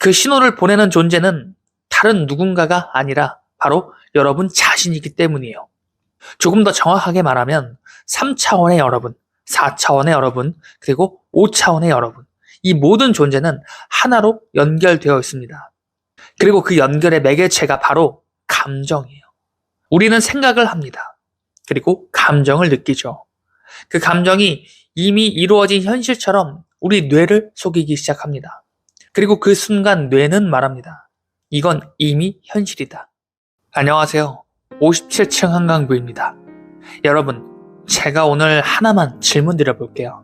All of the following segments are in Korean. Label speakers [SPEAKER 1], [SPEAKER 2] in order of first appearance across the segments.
[SPEAKER 1] 그 신호를 보내는 존재는 다른 누군가가 아니라 바로 여러분 자신이기 때문이에요. 조금 더 정확하게 말하면 3차원의 여러분, 4차원의 여러분, 그리고 5차원의 여러분. 이 모든 존재는 하나로 연결되어 있습니다. 그리고 그 연결의 매개체가 바로 감정이에요. 우리는 생각을 합니다. 그리고 감정을 느끼죠. 그 감정이 이미 이루어진 현실처럼 우리 뇌를 속이기 시작합니다. 그리고 그 순간 뇌는 말합니다. 이건 이미 현실이다. 안녕하세요. 57층 한강부입니다. 여러분, 제가 오늘 하나만 질문 드려볼게요.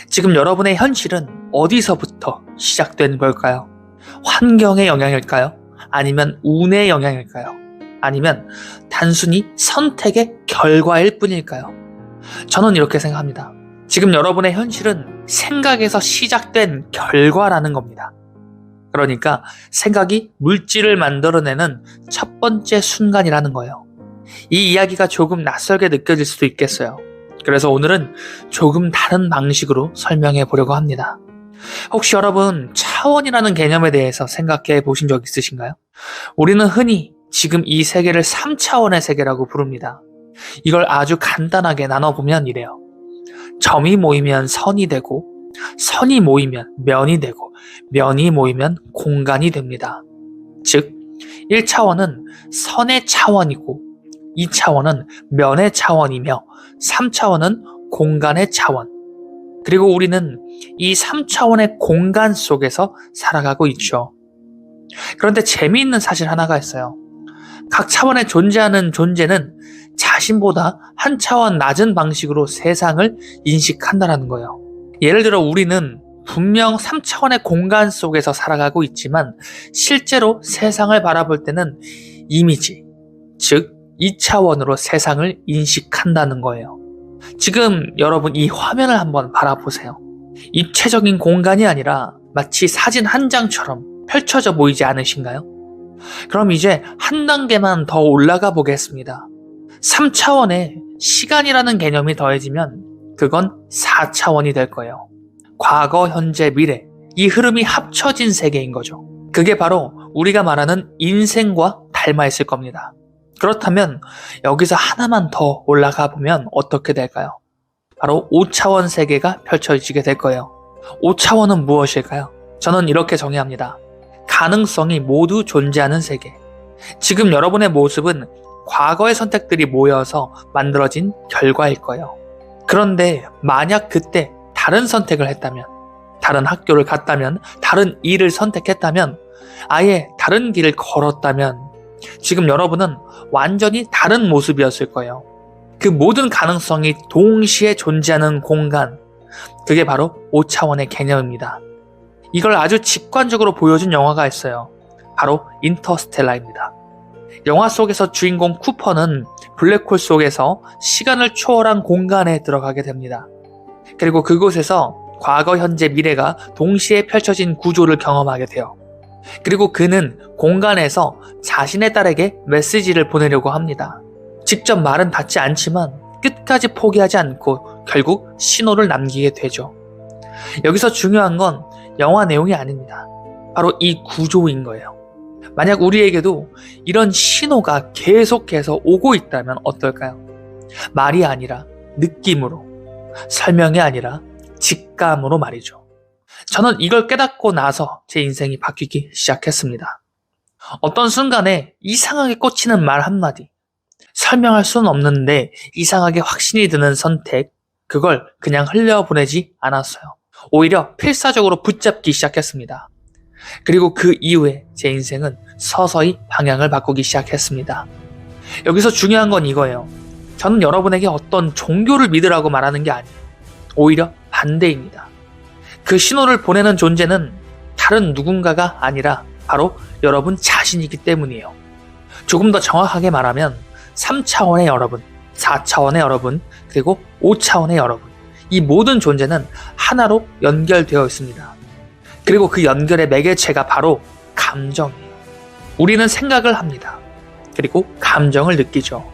[SPEAKER 1] 지금 여러분의 현실은 어디서부터 시작된 걸까요? 환경의 영향일까요? 아니면 운의 영향일까요? 아니면 단순히 선택의 결과일 뿐일까요? 저는 이렇게 생각합니다. 지금 여러분의 현실은 생각에서 시작된 결과라는 겁니다. 그러니까 생각이 물질을 만들어내는 첫 번째 순간이라는 거예요. 이 이야기가 조금 낯설게 느껴질 수도 있겠어요. 그래서 오늘은 조금 다른 방식으로 설명해 보려고 합니다. 혹시 여러분 차원이라는 개념에 대해서 생각해 보신 적 있으신가요? 우리는 흔히 지금 이 세계를 3차원의 세계라고 부릅니다. 이걸 아주 간단하게 나눠보면 이래요. 점이 모이면 선이 되고, 선이 모이면 면이 되고, 면이 모이면 공간이 됩니다. 즉, 1차원은 선의 차원이고, 2차원은 면의 차원이며, 3차원은 공간의 차원. 그리고 우리는 이 3차원의 공간 속에서 살아가고 있죠. 그런데 재미있는 사실 하나가 있어요. 각 차원에 존재하는 존재는 자신보다 한 차원 낮은 방식으로 세상을 인식한다는 거예요. 예를 들어 우리는 분명 3차원의 공간 속에서 살아가고 있지만 실제로 세상을 바라볼 때는 이미지, 즉 2차원으로 세상을 인식한다는 거예요. 지금 여러분 이 화면을 한번 바라보세요. 입체적인 공간이 아니라 마치 사진 한 장처럼 펼쳐져 보이지 않으신가요? 그럼 이제 한 단계만 더 올라가 보겠습니다. 3차원에 시간이라는 개념이 더해지면 그건 4차원이 될 거예요. 과거, 현재, 미래, 이 흐름이 합쳐진 세계인 거죠. 그게 바로 우리가 말하는 인생과 닮아 있을 겁니다. 그렇다면 여기서 하나만 더 올라가 보면 어떻게 될까요? 바로 5차원 세계가 펼쳐지게 될 거예요. 5차원은 무엇일까요? 저는 이렇게 정의합니다. 가능성이 모두 존재하는 세계. 지금 여러분의 모습은 과거의 선택들이 모여서 만들어진 결과일 거예요. 그런데 만약 그때 다른 선택을 했다면, 다른 학교를 갔다면, 다른 일을 선택했다면, 아예 다른 길을 걸었다면 지금 여러분은 완전히 다른 모습이었을 거예요. 그 모든 가능성이 동시에 존재하는 공간, 그게 바로 5차원의 개념입니다. 이걸 아주 직관적으로 보여준 영화가 있어요. 바로 인터스텔라입니다. 영화 속에서 주인공 쿠퍼는 블랙홀 속에서 시간을 초월한 공간에 들어가게 됩니다. 그리고 그곳에서 과거, 현재, 미래가 동시에 펼쳐진 구조를 경험하게 돼요. 그리고 그는 공간에서 자신의 딸에게 메시지를 보내려고 합니다. 직접 말은 받지 않지만 끝까지 포기하지 않고 결국 신호를 남기게 되죠. 여기서 중요한 건 영화 내용이 아닙니다. 바로 이 구조인 거예요. 만약 우리에게도 이런 신호가 계속해서 오고 있다면 어떨까요? 말이 아니라 느낌으로, 설명이 아니라 직감으로 말이죠. 저는 이걸 깨닫고 나서 제 인생이 바뀌기 시작했습니다. 어떤 순간에 이상하게 꽂히는 말 한마디, 설명할 수는 없는데 이상하게 확신이 드는 선택, 그걸 그냥 흘려보내지 않았어요. 오히려 필사적으로 붙잡기 시작했습니다. 그리고 그 이후에 제 인생은 서서히 방향을 바꾸기 시작했습니다. 여기서 중요한 건 이거예요. 저는 여러분에게 어떤 종교를 믿으라고 말하는 게 아니에요. 오히려 반대입니다. 그 신호를 보내는 존재는 다른 누군가가 아니라 바로 여러분 자신이기 때문이에요. 조금 더 정확하게 말하면 3차원의 여러분, 4차원의 여러분, 그리고 5차원의 여러분. 이 모든 존재는 하나로 연결되어 있습니다. 그리고 그 연결의 매개체가 바로 감정이에요. 우리는 생각을 합니다. 그리고 감정을 느끼죠.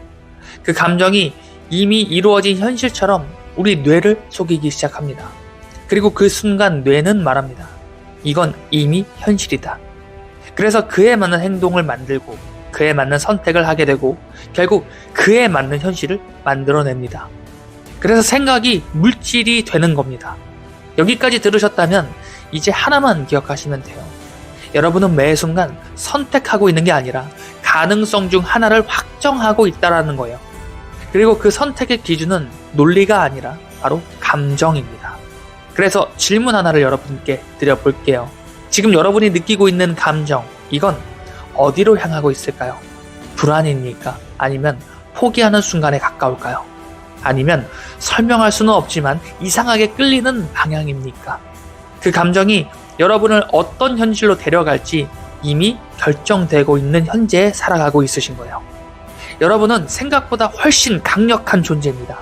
[SPEAKER 1] 그 감정이 이미 이루어진 현실처럼 우리 뇌를 속이기 시작합니다. 그리고 그 순간 뇌는 말합니다. 이건 이미 현실이다. 그래서 그에 맞는 행동을 만들고 그에 맞는 선택을 하게 되고 결국 그에 맞는 현실을 만들어냅니다. 그래서 생각이 물질이 되는 겁니다. 여기까지 들으셨다면 이제 하나만 기억하시면 돼요. 여러분은 매 순간 선택하고 있는 게 아니라 가능성 중 하나를 확정하고 있다는 거예요. 그리고 그 선택의 기준은 논리가 아니라 바로 감정입니다. 그래서 질문 하나를 여러분께 드려볼게요. 지금 여러분이 느끼고 있는 감정, 이건 어디로 향하고 있을까요? 불안입니까? 아니면 포기하는 순간에 가까울까요? 아니면 설명할 수는 없지만 이상하게 끌리는 방향입니까? 그 감정이 여러분을 어떤 현실로 데려갈지 이미 결정되고 있는 현재에 살아가고 있으신 거예요. 여러분은 생각보다 훨씬 강력한 존재입니다.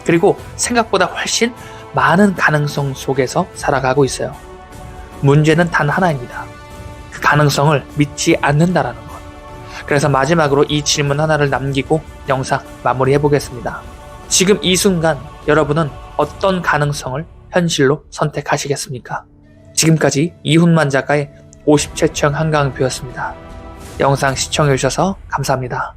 [SPEAKER 1] 그리고 생각보다 훨씬 많은 가능성 속에서 살아가고 있어요. 문제는 단 하나입니다. 그 가능성을 믿지 않는다라는 것. 그래서 마지막으로 이 질문 하나를 남기고 영상 마무리해 보겠습니다. 지금 이 순간 여러분은 어떤 가능성을 현실로 선택하시겠습니까? 지금까지 이훈만 작가의 50채청 한강뷰였습니다. 영상 시청해주셔서 감사합니다.